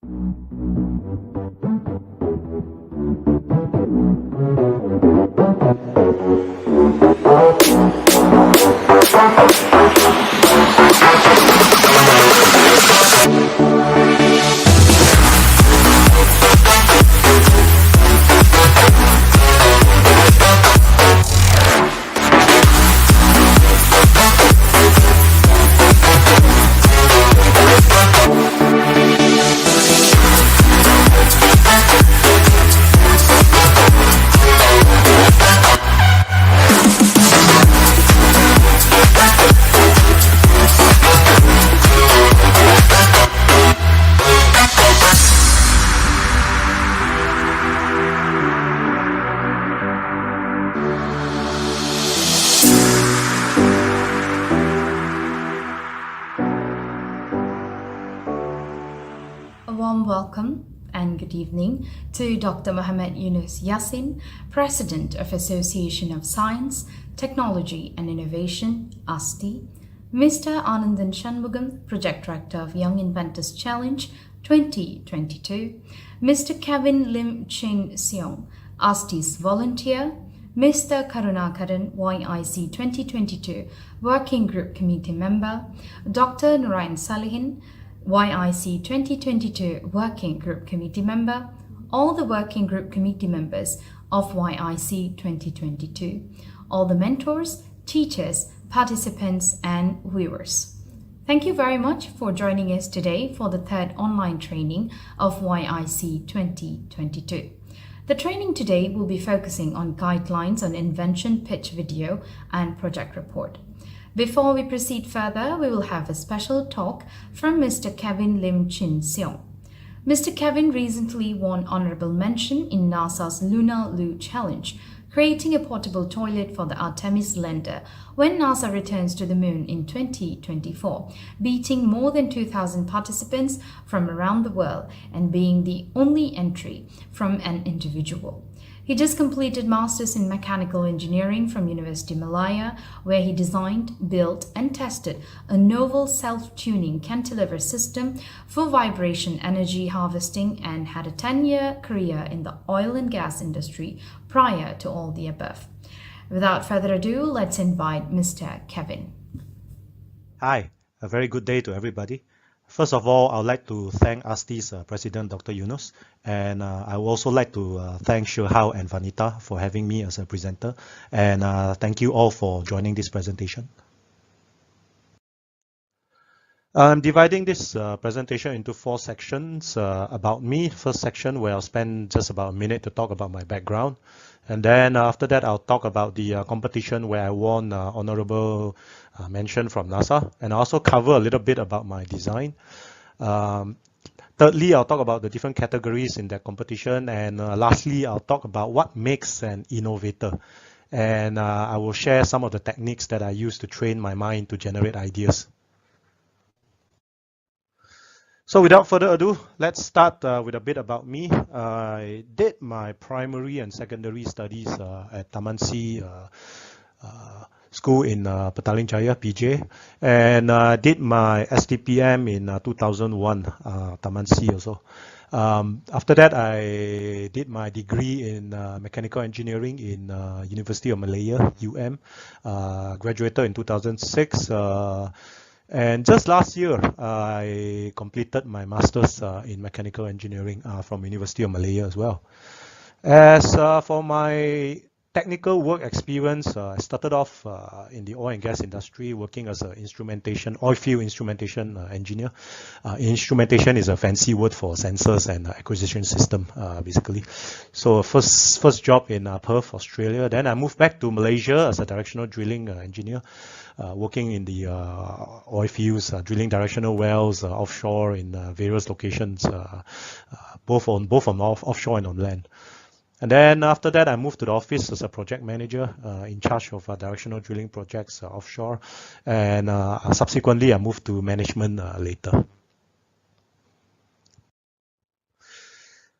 A warm welcome and good evening to Dr. Muhammad Yunus Yassin, President of Association of Science, Technology and Innovation, ASTI, Mr. Anandan Shanmugam, Project Director of Young Inventors Challenge 2022, Mr. Kevin Lim Chin Seong, ASTI's volunteer, Mr. Karunakaran, YIC 2022 Working Group Committee Member, Dr. Nurain Salihin, YIC 2022 Working Group Committee Member, all the Working Group Committee members of YIC 2022, all the mentors, teachers, participants and viewers. Thank you very much for joining us today for the third online training of YIC 2022. The training today will be focusing on guidelines on invention, pitch video and project report. Before we proceed further, we will have a special talk from Mr. Kevin Lim Chin Seong. Mr. Kevin recently won honorable mention in NASA's Lunar Loo Challenge, creating a portable toilet for the Artemis lander when NASA returns to the moon in 2024, beating more than 2,000 participants from around the world and being the only entry from an individual. He just completed Masters in Mechanical Engineering from University Malaya, where he designed, built and tested a novel self-tuning cantilever system for vibration energy harvesting and had a 10-year career in the oil and gas industry prior to all the above. Without further ado, let's invite Mr. Kevin. Hi, a very good day to everybody. First of all, I would like to thank ASTI's President Dr. Yunus, and I would also like to thank Shihao and Vanita for having me as a presenter, and thank you all for joining this presentation. I'm dividing this presentation into 4 sections about me. First section where I'll spend just about a minute to talk about my background, and then after that I'll talk about the competition where I won honorable mention from NASA, and I'll also cover a little bit about my design. Thirdly, I'll talk about the different categories in that competition, and lastly I'll talk about what makes an innovator, and I will share some of the techniques that I use to train my mind to generate ideas. So without further ado, let's start with a bit about me. I did my primary and secondary studies at Taman C School in Petaling Jaya, PJ, and did my STPM in 2001, Taman C also. After that, I did my degree in mechanical engineering in University of Malaya, graduated in 2006. And just last year, I completed my master's in mechanical engineering from University of Malaya as well. As for my technical work experience, I started off in the oil and gas industry working as an oil field instrumentation engineer. Instrumentation is a fancy word for sensors and acquisition system, basically. So first job in Perth, Australia. Then I moved back to Malaysia as a directional drilling engineer. Working in the oil fields, drilling directional wells offshore in various locations, both on offshore and on land. And then after that, I moved to the office as a project manager in charge of directional drilling projects offshore. And subsequently, I moved to management later.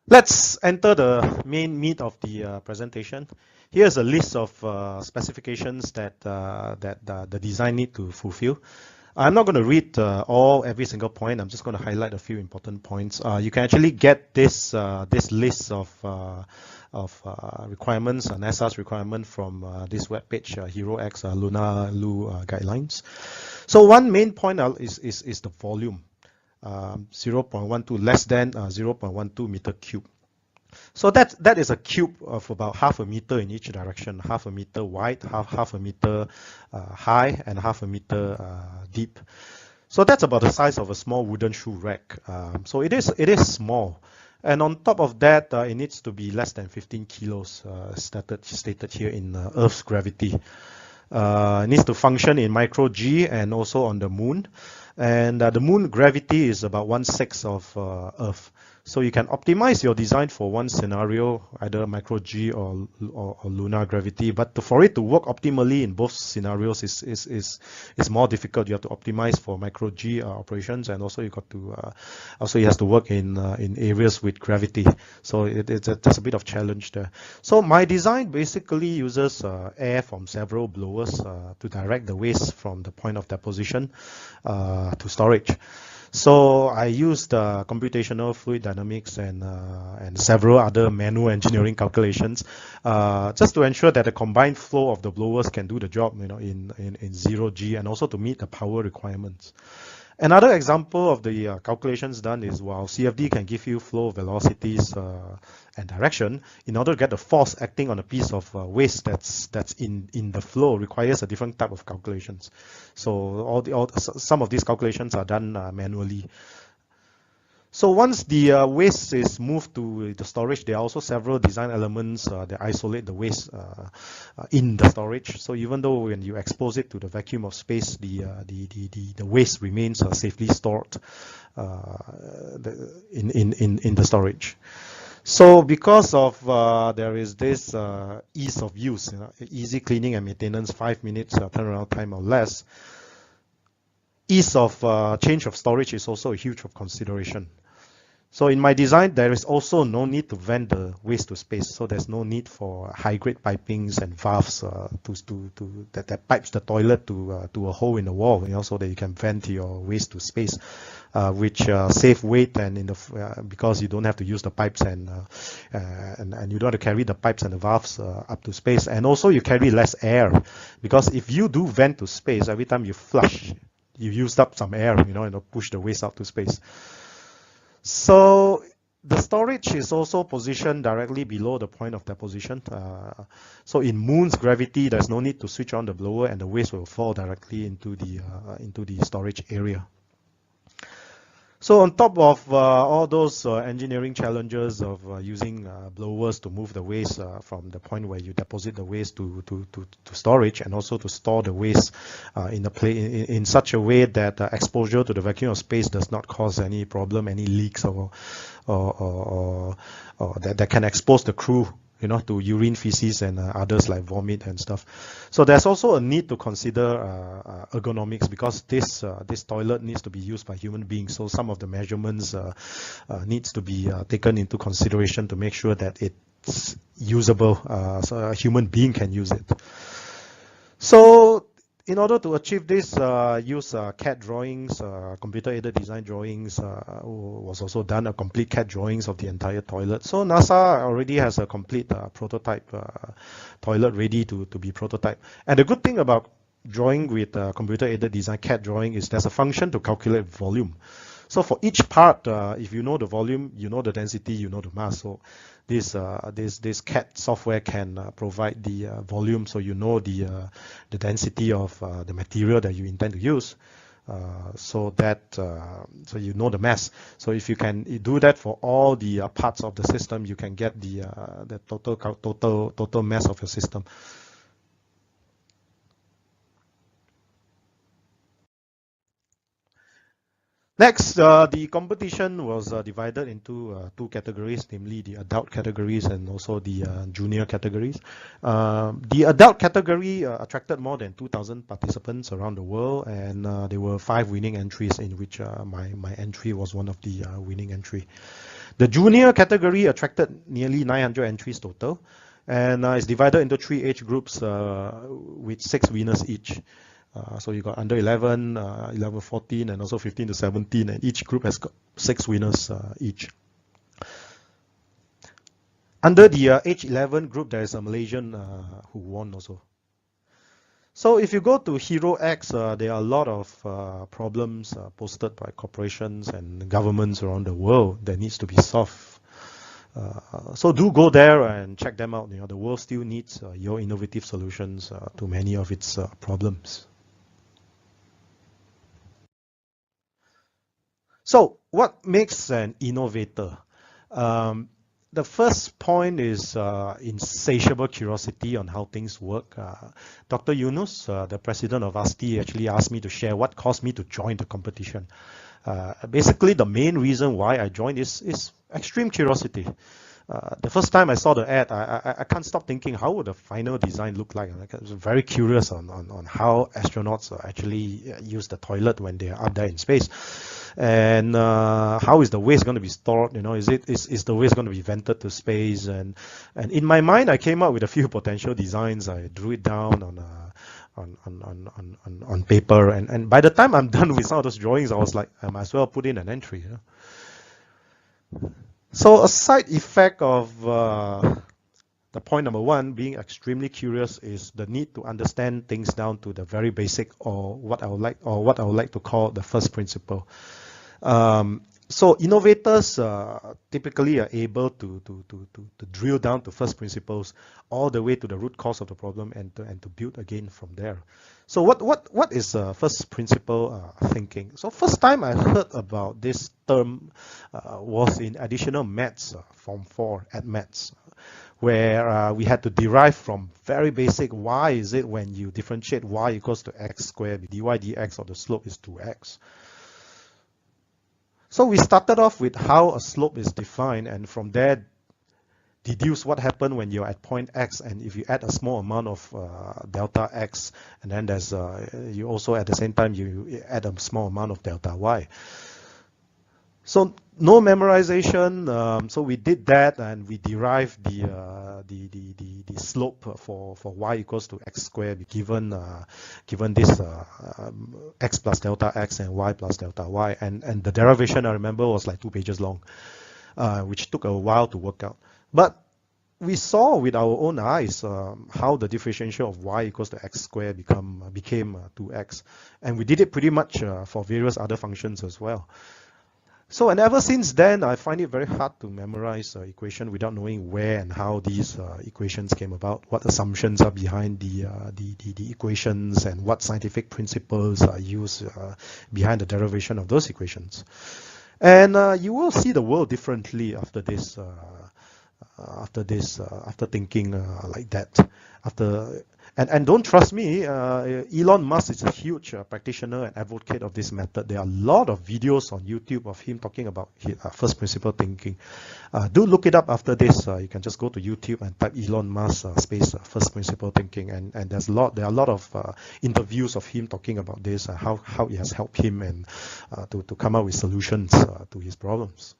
Let's enter the main meat of the presentation. Here's a list of specifications that the design need to fulfill. I'm not going to read every single point. I'm just going to highlight a few important points. You can actually get this list of requirements, NASA's requirement from this webpage, HeroX Lunar Lu Guidelines. So one main point is the volume, 0.12 less than 0.12 meter cube. So that is a cube of about half a meter in each direction, half a meter wide, half a meter high, and half a meter deep. So that's about the size of a small wooden shoe rack. So it is small. And on top of that, it needs to be less than 15 kilos, stated here in Earth's gravity. It needs to function in micro G and also on the moon. And the moon gravity is about 1/6 of Earth. So you can optimize your design for one scenario, either micro G or lunar gravity. But for it to work optimally in both scenarios is more difficult. You have to optimize for micro G operations, and also you got to it has to work in areas with gravity. So there's a bit of challenge there. So my design basically uses air from several blowers to direct the waste from the point of deposition to storage. So I used computational fluid dynamics and several other manual engineering calculations just to ensure that the combined flow of the blowers can do the job, in 0G, and also to meet the power requirements. Another example of the calculations done is, while CFD can give you flow velocities and direction, in order to get the force acting on a piece of waste that's in the flow requires a different type of calculations. So some of these calculations are done manually. So once the waste is moved to the storage, there are also several design elements that isolate the waste in the storage. So even though when you expose it to the vacuum of space, the waste remains safely stored in the storage. So because of there is this ease of use, easy cleaning and maintenance, 5 minutes turnaround time or less, ease of change of storage is also a huge consideration. So in my design, there is also no need to vent the waste to space. So there's no need for high-grade pipings and valves that pipes the toilet to a hole in the wall, so that you can vent your waste to space, which save weight and because you don't have to use the pipes and you don't have to carry the pipes and the valves up to space, and also you carry less air, because if you do vent to space, every time you flush, you used up some air, and push the waste out to space. So the storage is also positioned directly below the point of deposition. So in moon's gravity, there's no need to switch on the blower, and the waste will fall directly into the storage area. So on top of all those engineering challenges of using blowers to move the waste from the point where you deposit the waste to storage, and also to store the waste in such a way that exposure to the vacuum of space does not cause any problem, any leaks or that can expose the crew to urine, feces, and others like vomit and stuff. So there's also a need to consider ergonomics, because this toilet needs to be used by human beings. So some of the measurements needs to be taken into consideration to make sure that it's usable, so a human being can use it. So in order to achieve this, use CAD drawings, computer-aided design drawings was also done, a complete CAD drawings of the entire toilet. So NASA already has a complete prototype toilet ready to be prototyped. And the good thing about drawing with computer-aided design CAD drawing is there's a function to calculate volume. So for each part, if you know the volume, you know the density, you know the mass. So this CAD software can provide the volume, so you know the density of the material that you intend to use. So you know the mass. So if you can do that for all the parts of the system, you can get the total mass of your system. Next, the competition was divided into two categories, namely the adult categories and also the junior categories. The adult category attracted more than 2,000 participants around the world, and there were 5 winning entries, in which my entry was one of the winning entry. The junior category attracted nearly 900 entries total, and it's divided into 3 age groups with 6 winners each. So you got under 11, 11, 14, and also 15 to 17, and each group has got 6 winners each. Under the age 11 group, there is a Malaysian who won also. So if you go to Hero X, there are a lot of problems posted by corporations and governments around the world that needs to be solved. So do go there and check them out. The world still needs your innovative solutions to many of its problems. So what makes an innovator? The first point is insatiable curiosity on how things work. Dr. Yunus, the president of ASTI, actually asked me to share what caused me to join the competition. Basically, the main reason why I joined is extreme curiosity. The first time I saw the ad, I can't stop thinking, how would the final design look like? I was very curious on how astronauts actually use the toilet when they are up there in space. And how is the waste going to be stored? Is the waste going to be vented to space? And in my mind, I came up with a few potential designs. I drew it down on paper, and by the time I'm done with some of those drawings, I was like, I might as well put in an entry. So a side effect of the point number one, being extremely curious, is the need to understand things down to the very basic, or what I would like to call the first principle. So innovators typically are able to drill down to first principles all the way to the root cause of the problem, and to build again from there. So what is first principle thinking? So first time I heard about this term was in additional maths, Form 4 at maths, where we had to derive from very basic, why is it when you differentiate y equals to x squared, dy dx, or the slope is 2x. So we started off with how a slope is defined, and from there deduce what happened when you're at point x, and if you add a small amount of delta x, and then there's you also at the same time you add a small amount of delta y. So no memorization. So we did that, and we derived the slope for y equals to x squared, given this x plus delta x and y plus delta y, and the derivation, I remember, was like 2 pages long, which took a while to work out. But we saw with our own eyes how the differentiation of y equals to x squared became 2x, and we did it pretty much for various other functions as well. So, and ever since then, I find it very hard to memorize equation without knowing where and how these equations came about, what assumptions are behind the equations, and what scientific principles are used behind the derivation of those equations. And you will see the world differently after this, after thinking like that. And don't trust me, Elon Musk is a huge practitioner and advocate of this method. There are a lot of videos on YouTube of him talking about first principle thinking. Do look it up after this. You can just go to YouTube and type Elon Musk space first principle thinking, and there are a lot of interviews of him talking about this, how it has helped him and to come up with solutions to his problems.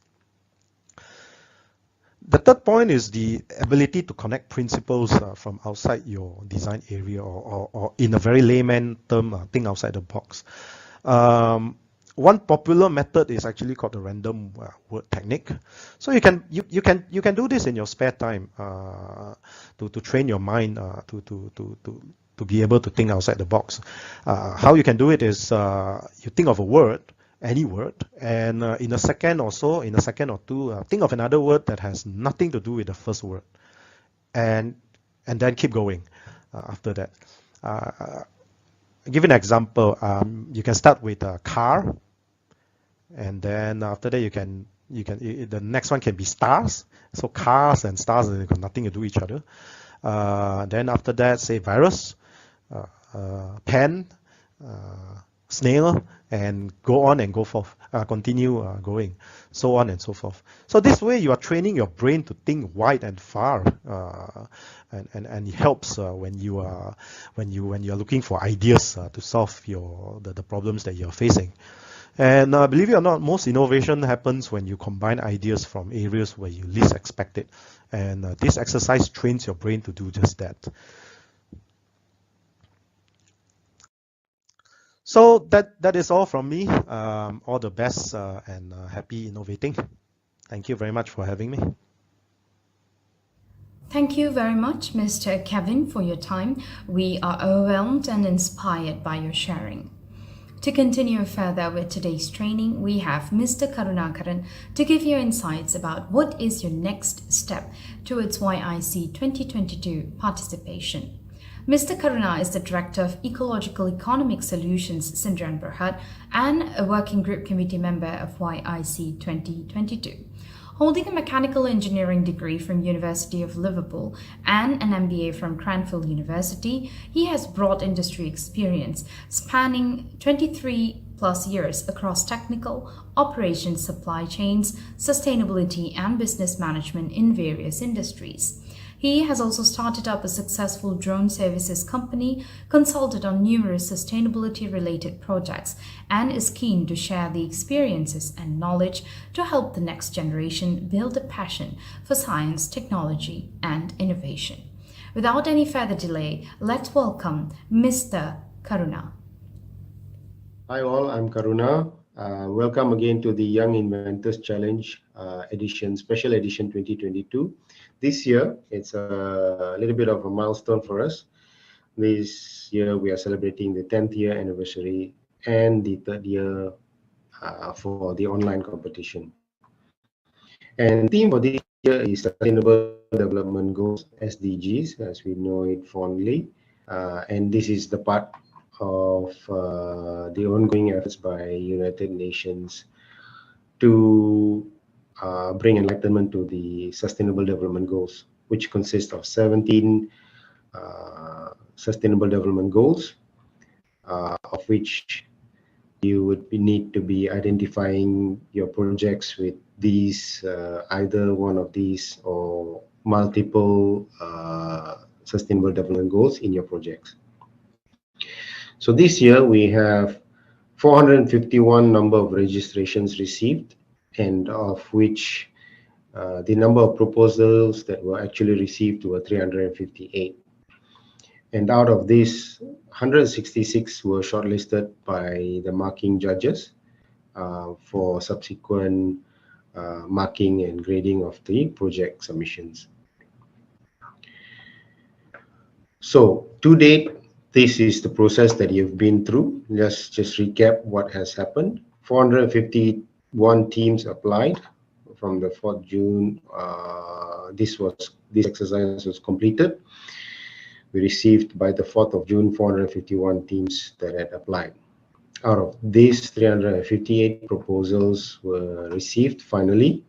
The third point is the ability to connect principles from outside your design area, or in a very layman term, think outside the box. One popular method is actually called the random word technique. So you can do this in your spare time to train your mind to be able to think outside the box. How you can do it is you think of a word, any word, and in a second or two, think of another word that has nothing to do with the first word, and then keep going after that. I'll give an example. You can start with a car, and then after that the next one can be stars. So cars and stars, they got nothing to do with each other. Then after that, say virus, pen, snail, and go on and go forth, continue going, so on and so forth. So this way you are training your brain to think wide and far, and it helps when you're looking for ideas to solve the problems that you're facing. And believe it or not, most innovation happens when you combine ideas from areas where you least expect it, and this exercise trains your brain to do just that. So that is all from me. All the best and happy innovating. Thank you very much for having me. Thank you very much, Mr. Kevin, for your time. We are overwhelmed and inspired by your sharing. To continue further with today's training, we have Mr. Karunakaran to give you insights about what is your next step towards YIC 2022 participation. Mr. Karuna is the Director of Ecological Economic Solutions, Sindran Berhad, and a Working Group Committee member of YIC 2022. Holding a mechanical engineering degree from University of Liverpool and an MBA from Cranfield University, he has broad industry experience spanning 23 plus years across technical, operations, supply chains, sustainability, and business management in various industries. He has also started up a successful drone services company, consulted on numerous sustainability-related projects, and is keen to share the experiences and knowledge to help the next generation build a passion for science, technology, and innovation. Without any further delay, let's welcome Mr. Karuna. Hi all, I'm Karuna. Welcome again to the Young Inventors Challenge Special Edition 2022. This year, it's a little bit of a milestone for us. This year, we are celebrating the 10th year anniversary and the 3rd year for the online competition. And the theme for this year is Sustainable Development Goals, SDGs, as we know it fondly. And this is the part of the ongoing efforts by United Nations to bring enlightenment to the Sustainable Development Goals, which consist of 17 Sustainable Development Goals, of which you would need to be identifying your projects with these, either one of these or multiple Sustainable Development Goals in your projects. So this year we have 451 number of registrations received, and of which the number of proposals that were actually received were 358. And out of this, 166 were shortlisted by the marking judges for subsequent marking and grading of the project submissions. So to date, this is the process that you've been through. Let's just recap what has happened. 451 teams applied from the 4th June. This exercise was completed. We received by the 4th of June 451 teams that had applied. Out of these, 358 proposals were received finally,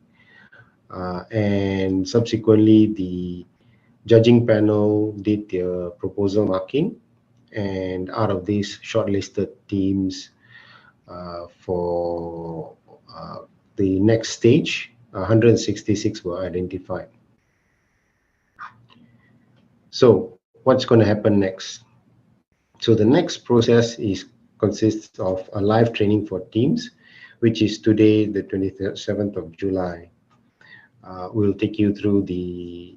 and subsequently the judging panel did their proposal marking. And out of these shortlisted teams for the next stage, 166 were identified. So what's going to happen next? So the next process consists of a live training for teams, which is today, the 27th of July. We'll take you through the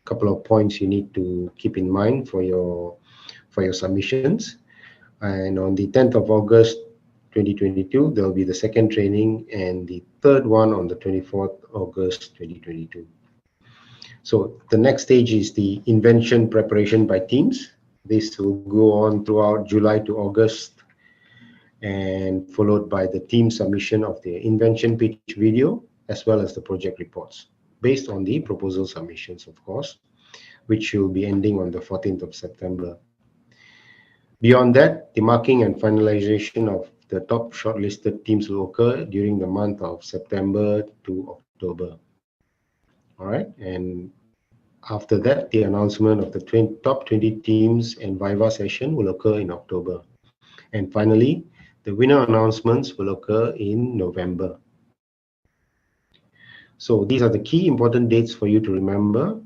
couple of points you need to keep in mind for your submissions. And on the 10th of August 2022, there will be the second training, and the third one on the 24th August 2022. So the next stage is the invention preparation by teams. This will go on throughout July to August, and followed by the team submission of the invention pitch video, as well as the project reports, based on the proposal submissions, of course, which will be ending on the 14th of September. Beyond that, the marking and finalization of the top shortlisted teams will occur during the month of September to October. All right, and after that, the announcement of the top 20 teams and Viva session will occur in October. And finally, the winner announcements will occur in November. So these are the key important dates for you to remember.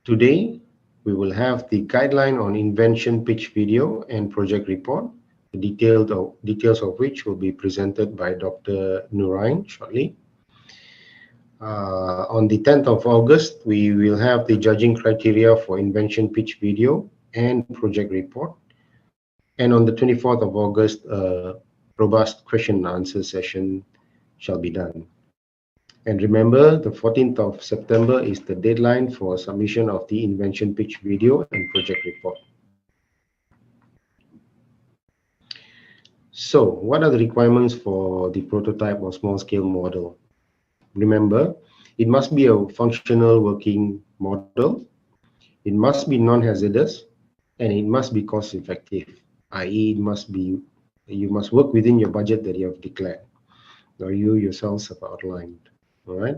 Today, we will have the guideline on invention pitch video and project report, the details of which will be presented by Dr. Nurain shortly. On the 10th of August, we will have the judging criteria for invention pitch video and project report, And on the 24th of August, a robust question and answer session shall be done. And remember, the 14th of September is the deadline for submission of the invention pitch video and project report. So, what are the requirements for the prototype or small-scale model? Remember, it must be a functional working model, it must be non-hazardous, and it must be cost-effective, i.e., you must work within your budget that you have declared, or you yourselves have outlined. All right.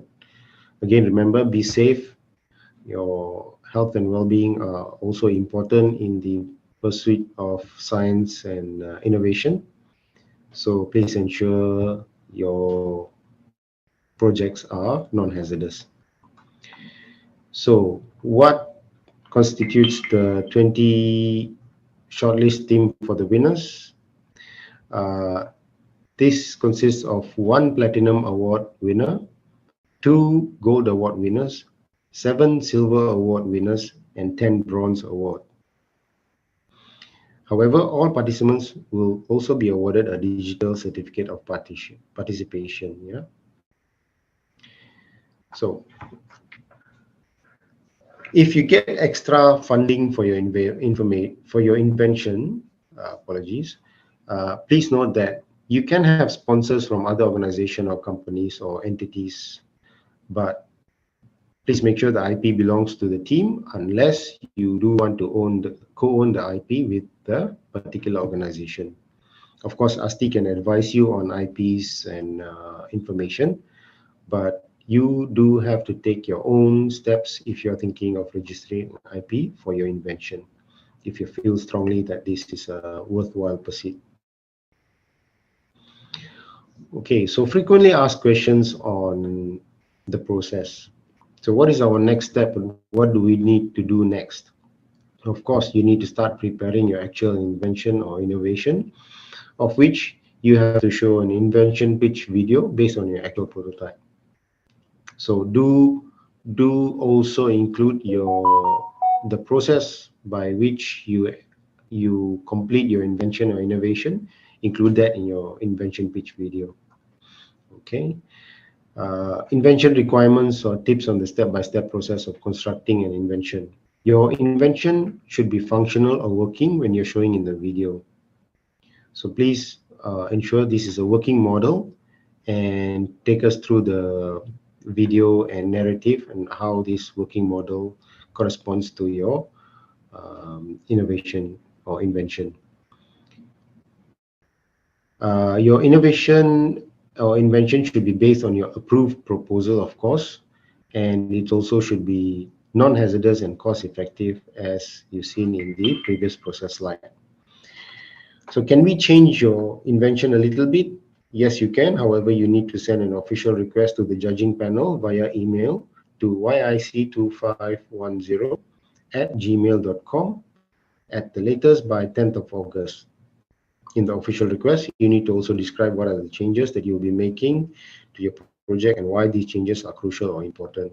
Again, remember, be safe. Your health and well-being are also important in the pursuit of science and innovation. So please ensure your projects are non-hazardous. So what constitutes the 20 shortlist team for the winners? This consists of 1 Platinum Award winner, 2 Gold Award winners, 7 Silver Award winners, and 10 Bronze Award. However, all participants will also be awarded a digital certificate of participation. Yeah. So, if you get extra funding for your invention, please note that you can have sponsors from other organizations or companies or entities, but please make sure the IP belongs to the team unless you do want to co-own the IP with the particular organization. Of course, ASTI can advise you on IPs and information, but you do have to take your own steps if you're thinking of registering IP for your invention, if you feel strongly that this is a worthwhile pursuit. Okay, so frequently asked questions on the process. So what is our next step and what do we need to do next? Of course, you need to start preparing your actual invention or innovation, of which you have to show an invention pitch video based on your actual prototype. So do also include the process by which you complete your invention or innovation. Include that in your invention pitch video. Okay. Invention requirements or tips on the step-by-step process of constructing an invention. Your invention should be functional or working when you're showing in the video. So please ensure this is a working model and take us through the video and narrative and how this working model corresponds to your innovation or invention. Your innovation or invention should be based on your approved proposal, of course, and it also should be non-hazardous and cost-effective, as you've seen in the previous process slide. So can we change your invention a little bit? Yes, you can. However, you need to send an official request to the judging panel via email to yic2510@gmail.com at the latest by 10th of August. In the official request, you need to also describe what are the changes that you'll be making to your project and why these changes are crucial or important.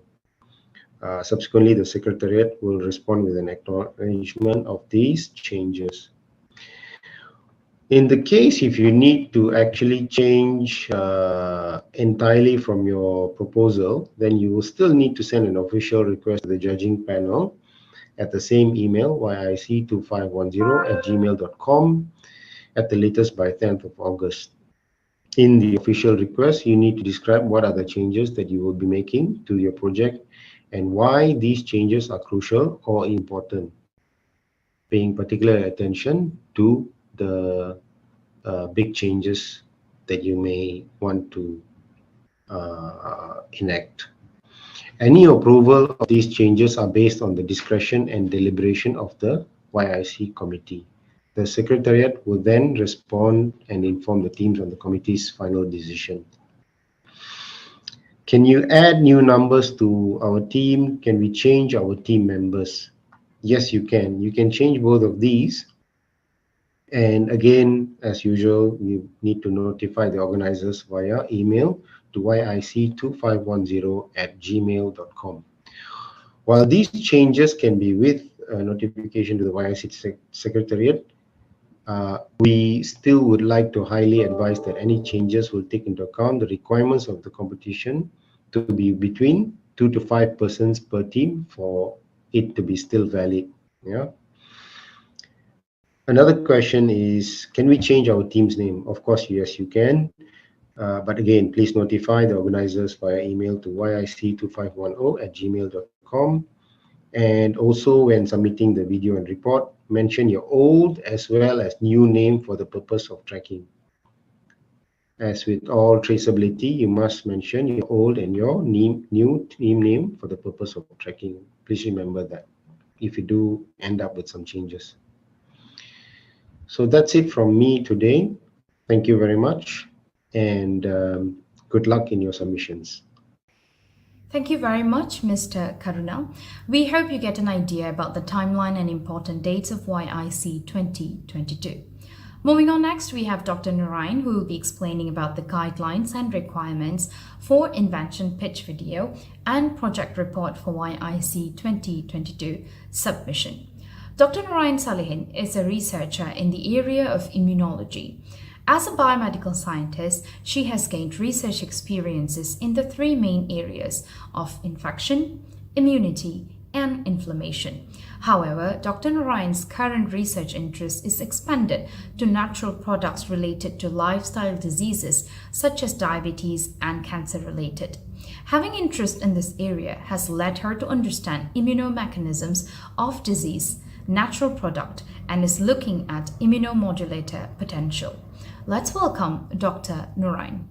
Subsequently, the Secretariat will respond with an acknowledgement of these changes. In the case if you need to actually change entirely from your proposal, then you will still need to send an official request to the judging panel at the same email, yic2510@gmail.com, at the latest by 10th of August. In the official request, you need to describe what are the changes that you will be making to your project and why these changes are crucial or important, paying particular attention to the big changes that you may want to enact. Any approval of these changes are based on the discretion and deliberation of the YIC committee. The Secretariat will then respond and inform the teams on the committee's final decision. Can you add new numbers to our team? Can we change our team members? Yes, you can. You can change both of these. And again, as usual, you need to notify the organizers via email to yic2510@gmail.com. While these changes can be with notification to the YIC Secretariat, We still would like to highly advise that any changes will take into account the requirements of the competition to be between 2 to 5 persons per team for it to be still valid. Yeah. Another question is, can we change our team's name? Of course, yes, you can. But again, please notify the organizers via email to yic2510@gmail.com. And also, when submitting the video and report, mention your old as well as new name for the purpose of tracking. As with all traceability, you must mention your old and your new team name for the purpose of tracking. Please remember that if you do end up with some changes. So that's it from me today. Thank you very much, and good luck in your submissions. Thank you very much, Mr. Karuna. We hope you get an idea about the timeline and important dates of YIC 2022. Moving on next, we have Dr. Narayan, who will be explaining about the guidelines and requirements for Invention pitch video and project report for YIC 2022 submission. Dr. Narayan Salihin is a researcher in the area of immunology. As a biomedical scientist, she has gained research experiences in the three main areas of infection, immunity, and inflammation. However, Dr. Narayan's current research interest is expanded to natural products related to lifestyle diseases such as diabetes and cancer-related. Having interest in this area has led her to understand immunomechanisms of disease, natural product, and is looking at immunomodulator potential. Let's welcome Dr. Narayan.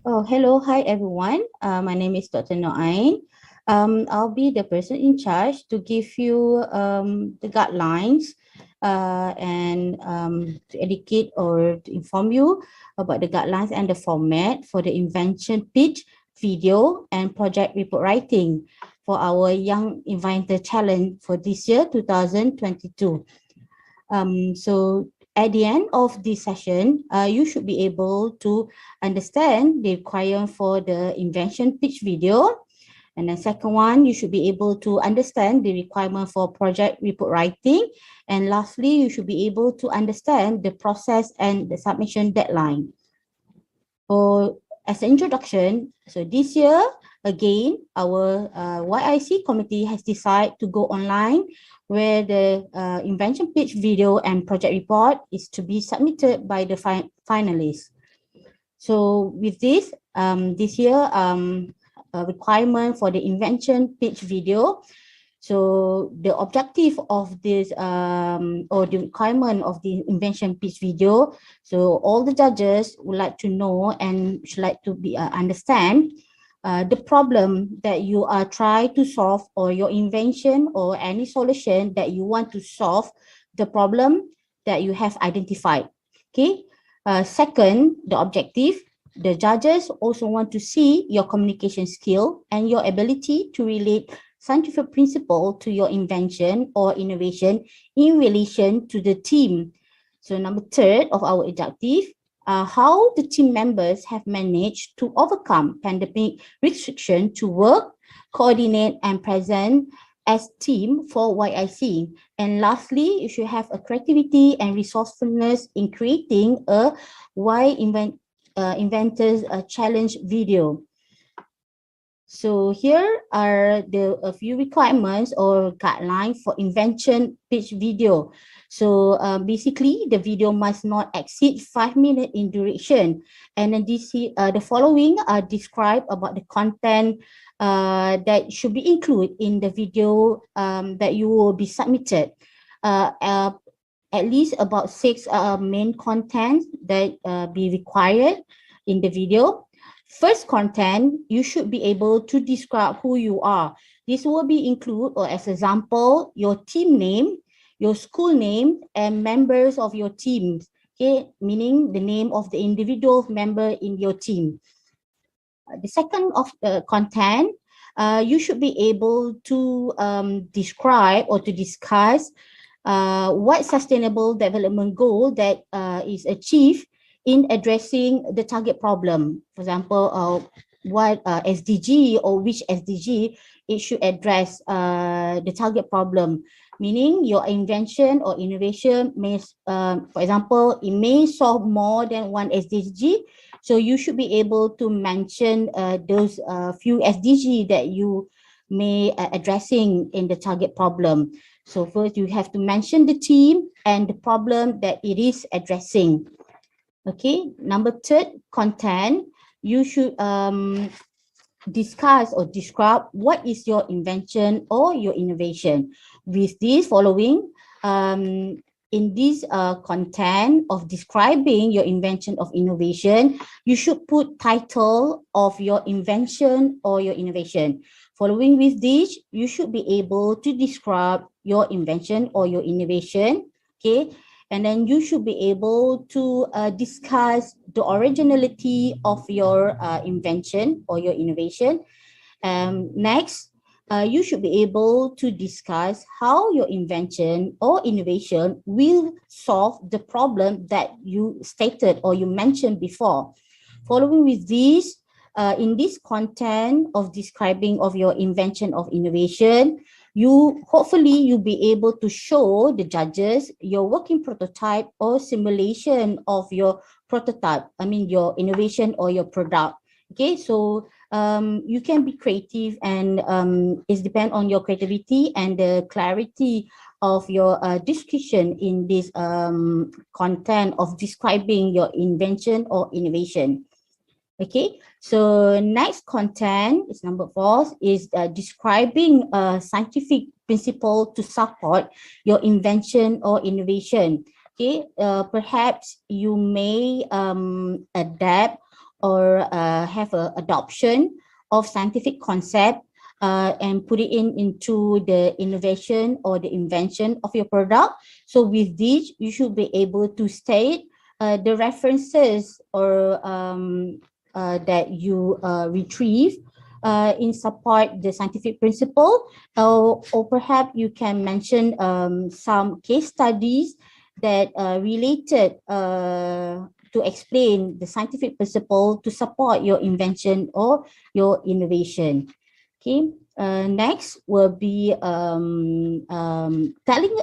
Oh, hello. Hi, everyone. My name is Dr. Narayan. I'll be the person in charge to give you the guidelines and to educate or to inform you about the guidelines and the format for the Invention pitch, video, and project report writing for our Young Inventor Challenge for this year, 2022. So at the end of this session, you should be able to understand the requirement for the Invention pitch video. And the second one, you should be able to understand the requirement for project report writing. And lastly, you should be able to understand the process and the submission deadline. So as an introduction, so this year, again, our YIC committee has decided to go online where the Invention pitch video and project report is to be submitted by the finalists. So with this, this year, requirement for the Invention pitch video. So the objective of this or the requirement of the Invention pitch video. So all the judges would like to know and should like to be understand the problem that you are trying to solve, or your invention or any solution that you want to solve the problem that you have identified. Okay. Second, the objective. The judges also want to see your communication skill and your ability to relate scientific principle to your invention or innovation in relation to the team. So number third of our objective, how the team members have managed to overcome pandemic restriction to work, coordinate, and present as team for YIC. And lastly, you should have a creativity and resourcefulness in creating a Inventors Challenge video. So here are a few requirements or guidelines for Invention pitch video. So basically, the video must not exceed 5 minutes in duration. And then the following are described about the content that should be included in the video that you will be submitted. At least about 6 main contents that be required in the video. First content, you should be able to describe who you are. This will be include, or as example, your team name, your school name, and members of your teams. Okay, meaning the name of the individual member in your team. The second of the content, you should be able to describe or to discuss what sustainable development goal that is achieved in addressing the target problem. For example, what SDG or which SDG it should address the target problem. meaning your invention or innovation may, for example, it may solve more than one SDG. So you should be able to mention those few SDG that you may addressing in the target problem. So first you have to mention the theme and the problem that it is addressing. Okay, number third, content. You should discuss or describe what is your invention or your innovation. With this following, in this content of describing your invention of innovation, you should put title of your invention or your innovation. Following with this, you should be able to describe your invention or your innovation, okay? And then you should be able to discuss the originality of your invention or your innovation. Next, you should be able to discuss how your invention or innovation will solve the problem that you stated or you mentioned before. Following with this, in this content of describing of your invention of innovation, hopefully you'll be able to show the judges your working prototype or simulation of your prototype, your innovation or your product. Okay, so you can be creative, and it depends on your creativity and the clarity of your description in this content of describing your invention or innovation. Okay, so next content is number 4 is describing a scientific principle to support your invention or innovation. Okay, perhaps you may adapt or have an adoption of scientific concept and put it into the innovation or the invention of your product. So with this, you should be able to state the references or that you retrieve in support the scientific principle, or perhaps you can mention some case studies that related to explain the scientific principle to support your invention or your innovation. Okay, next will be telling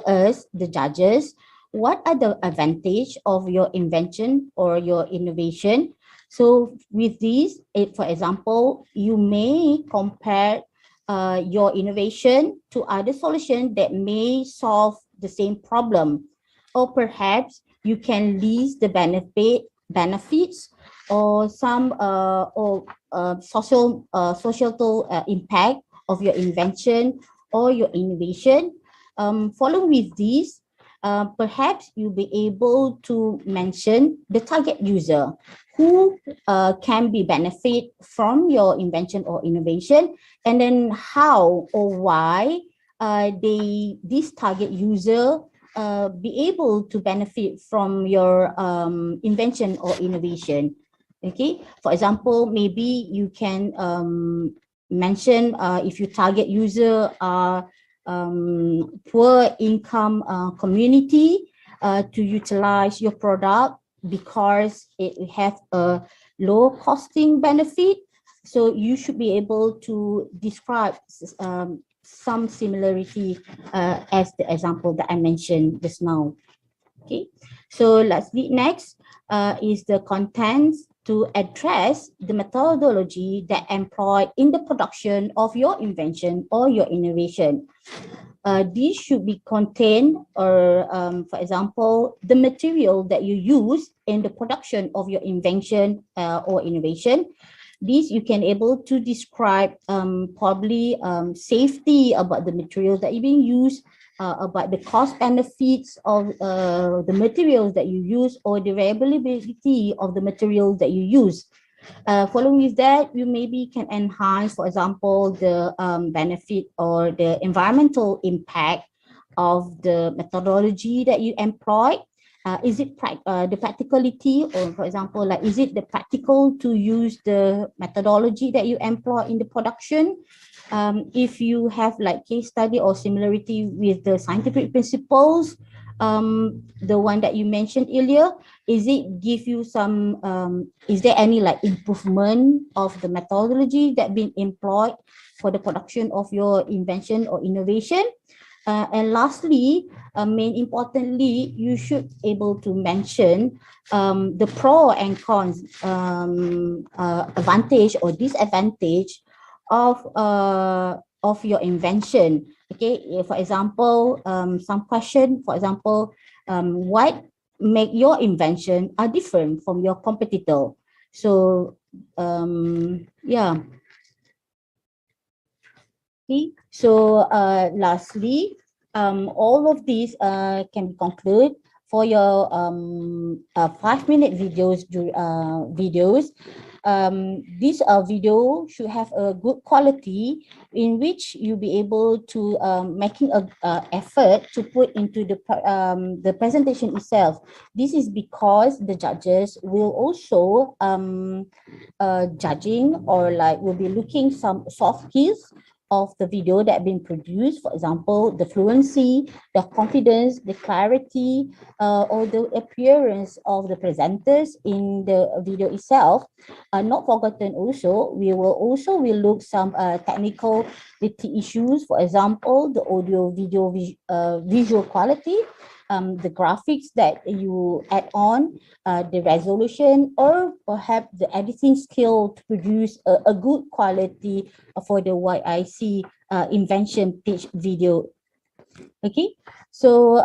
us, the judges, what are the advantage of your invention or your innovation. So with this, for example, you may compare your innovation to other solutions that may solve the same problem, or perhaps you can list the benefits or some societal impact of your invention or your innovation. Following with this, perhaps you'll be able to mention the target user who can be benefit from your invention or innovation, and then how or why this target user be able to benefit from your invention or innovation. Okay, for example, maybe you can mention if your target user are poor income community to utilize your product because it have a low costing benefit. So you should be able to describe some similarity as the example that I mentioned just now. Okay, so let's read next is the contents to address the methodology that employed in the production of your invention or your innovation. These should be contained, or for example, the material that you use in the production of your invention or innovation. These you can able to describe probably safety about the materials that you being used, about the cost benefits of the materials that you use, or the reliability of the materials that you use. Following with that, you maybe can enhance, for example, the benefit or the environmental impact of the methodology that you employ. Is it the practicality, or for example, like, is it the practical to use the methodology that you employ in the production? If you have like case study or similarity with the scientific principles, the one that you mentioned earlier, is it give you some, is there any like improvement of the methodology that been employed for the production of your invention or innovation? And lastly, main importantly, you should able to mention the pro and cons, advantage or disadvantage of your invention. Okay, for example, some question, for example, what make your invention are different from your competitor? So yeah. Okay. So lastly, all of these can be concluded for your 5-minute videos. This video should have a good quality in which you'll be able to making a effort to put into the presentation itself. This is because the judges will also judging or like will be looking some soft skills of the video that have been produced, for example, the fluency, the confidence, the clarity, or the appearance of the presenters in the video itself. Not forgotten also, we will look some technical issues, for example, the audio, video, visual quality, the graphics that you add on, the resolution, or perhaps the editing skill to produce a good quality for the YIC invention pitch video. Okay, so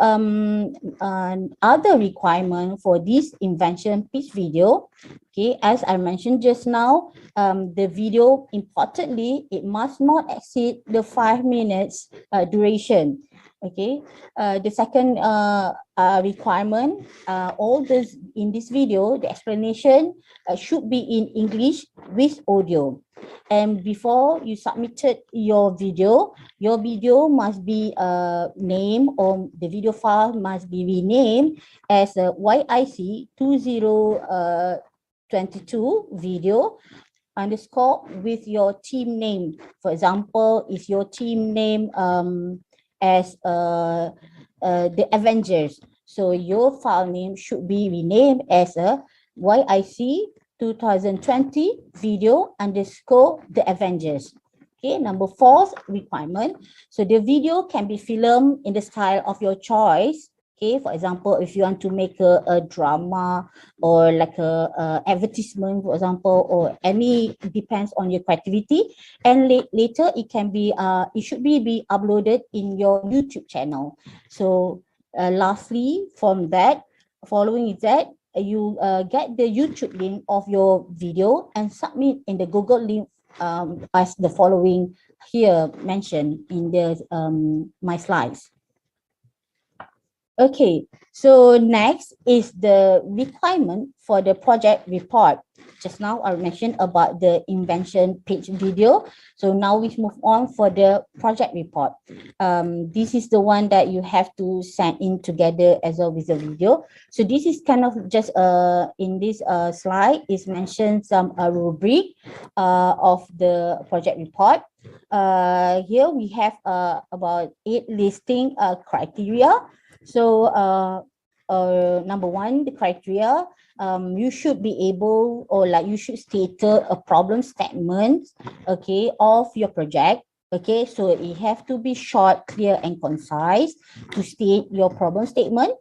other requirement for this invention pitch video, okay, as I mentioned just now, the video, importantly, it must not exceed the 5 minutes duration. Okay, the second requirement, all this in this video, the explanation should be in English with audio. And before you submitted your video must be named, or the video file must be renamed as a YIC 2022 video underscore with your team name. For example, if your team name as the Avengers, so your file name should be renamed as a YIC 2020 video underscore the Avengers. Okay, number 4 requirement. So the video can be filmed in the style of your choice. Okay, for example, if you want to make a drama or like a advertisement, for example, or any, depends on your creativity. And later it can be, it should be uploaded in your YouTube channel. So lastly, from that, following that, you get the YouTube link of your video and submit in the Google link as the following here mentioned in the my slides. Okay, so next is the requirement for the project report. Just now I mentioned about the invention pitch video. So now we move on for the project report. This is the one that you have to send in together as well with the video. So this is kind of just in this slide is mentioned some rubric of the project report. Here we have about 8 listing criteria. So number 1, the criteria, you should be able, or like you should state a problem statement, okay, of your project. Okay, so it have to be short, clear, and concise to state your problem statement.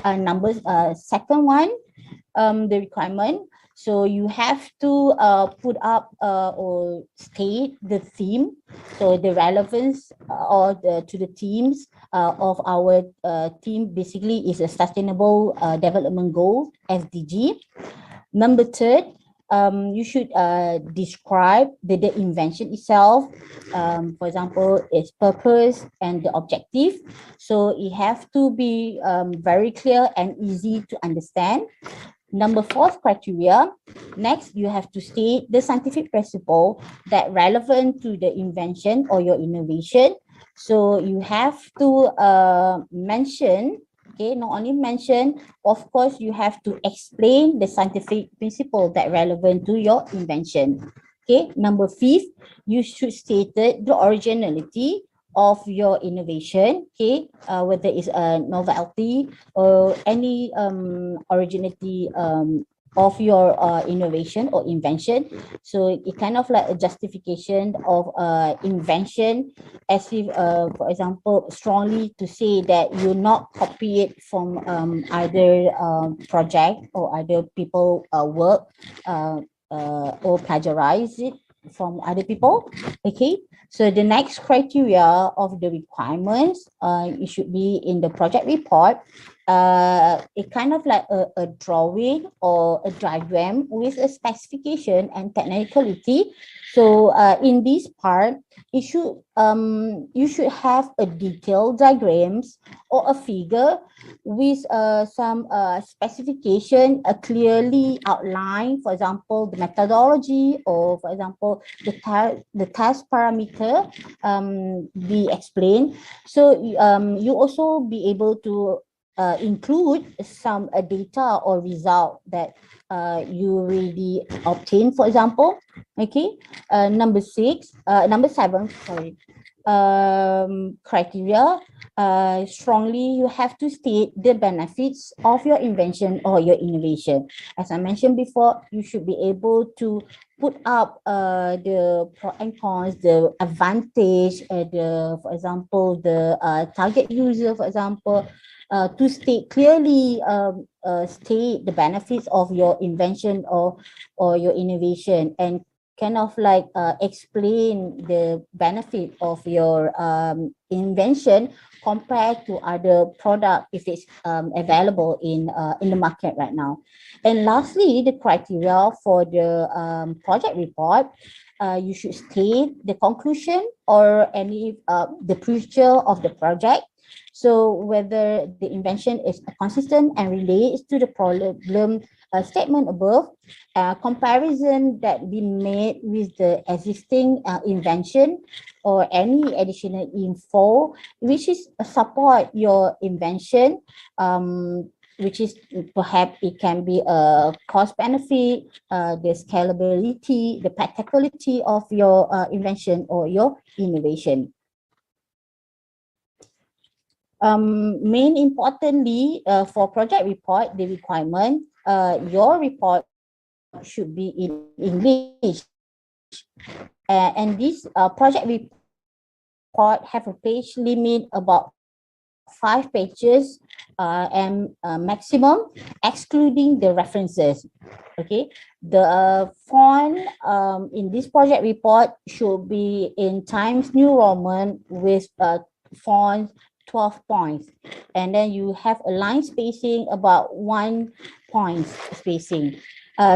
Second one, the requirement. So you have to put up or state the theme, so the relevance or to the themes of our team basically is a sustainable development goal, SDG. Number 3, you should describe the invention itself, for example, its purpose and the objective. So it have to be very clear and easy to understand. Number 4 criteria, next you have to state the scientific principle that relevant to the invention or your innovation. So you have to mention, okay, not only mention, of course you have to explain the scientific principle that relevant to your invention. Okay, number 5, you should state the originality of your innovation, okay, whether it's a novelty or any originality of your innovation or invention. So it kind of like a justification of invention, as if, for example, strongly to say that you not copy it from either project or other people work, or plagiarize it from other people. Okay, so the next criteria of the requirements, it should be in the project report. It kind of like a drawing or a diagram with a specification and technicality. So in this part, it should you should have a detailed diagrams or a figure with some specification clearly outlined. For example, the methodology, or for example, the test parameter be explained. So you also be able to include some data or result that you really obtain, for example. Okay, number seven, sorry, criteria. Strongly, you have to state the benefits of your invention or your innovation. As I mentioned before, you should be able to put up the pro and cons, the advantage, for example, the target user, for example, to state clearly, state the benefits of your invention or your innovation, and kind of like explain the benefit of your invention compared to other product if it's available in the market right now. And lastly, the criteria for the project report, you should state the conclusion or any the future of the project. So whether the invention is consistent and relates to the problem statement above, comparison that we made with the existing invention, or any additional info which is support your invention, which is perhaps it can be a cost benefit, the scalability, the practicality of your invention or your innovation. Main importantly, for project report, the requirement, your report should be in English. And this project report have a page limit about 5 pages and maximum, excluding the references. Okay, the font in this project report should be in Times New Roman with font 12 points, and then you have a line spacing about 1 point spacing.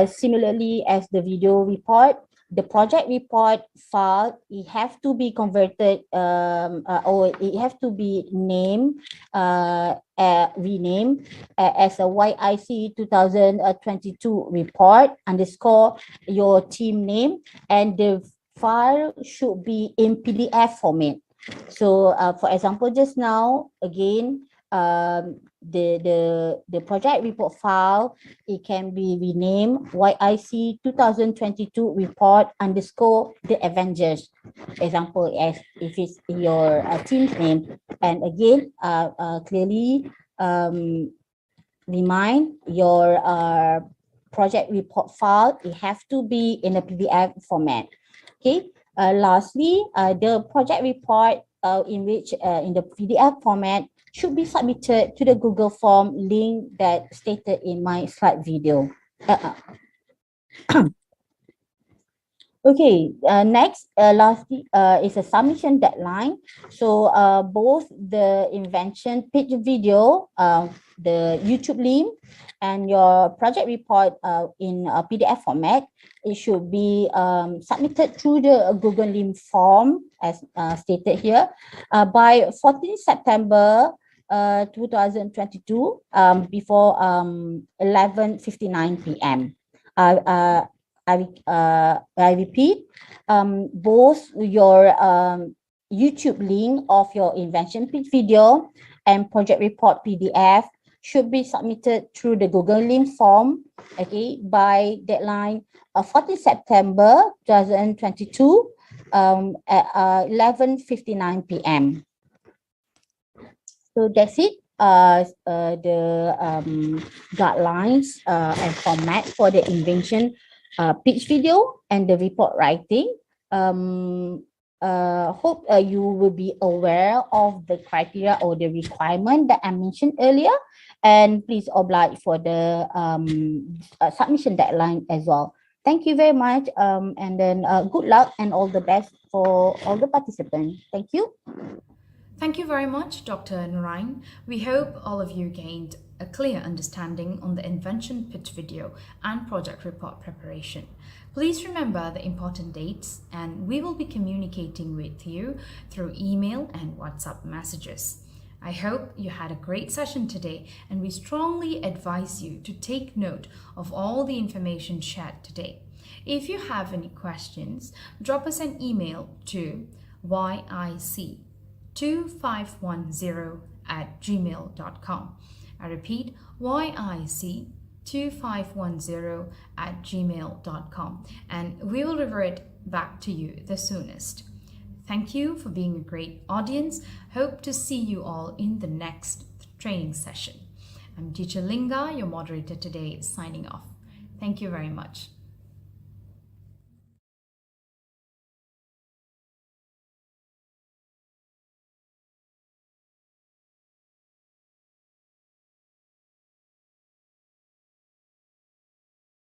Similarly, as the video report, the project report file, it have to be converted or it have to be named, renamed as a YIC 2022 report underscore your team name, and the file should be in PDF format. So for example, just now, again, the project report file, it can be renamed YIC 2022 report underscore the Avengers. Example, as if it's your team's name. And again, clearly remind your project report file, it have to be in a PDF format. Okay. Lastly, the project report in which in the PDF format should be submitted to the Google form link that stated in my slide video. Okay, next, lastly, is a submission deadline. So both the invention pitch video, the YouTube link, and your project report in a PDF format, it should be submitted through the Google link form as stated here by 14 September 2022 before 11:59 p.m. I repeat, both your YouTube link of your invention pitch video and project report PDF should be submitted through the Google link form, okay, by deadline 14 September 2022 at 11:59 p.m. So that's it. the guidelines and format for the invention pitch video and the report writing. Hope you will be aware of the criteria or the requirement that I mentioned earlier, and please oblige for the submission deadline as well. Thank you very much, and then good luck and all the best for all the participants. Thank you. Thank you very much, Dr. Narain. We hope all of you gained a clear understanding on the invention pitch video and project report preparation. Please remember the important dates, and we will be communicating with you through email and WhatsApp messages. I hope you had a great session today, and we strongly advise you to take note of all the information shared today. If you have any questions, drop us an email to yic2510@gmail.com. I repeat, yic2510@gmail.com, and we will revert back to you the soonest. Thank you for being a great audience. Hope to see you all in the next training session. I'm Teacher Linga, your moderator today, signing off. Thank you very much.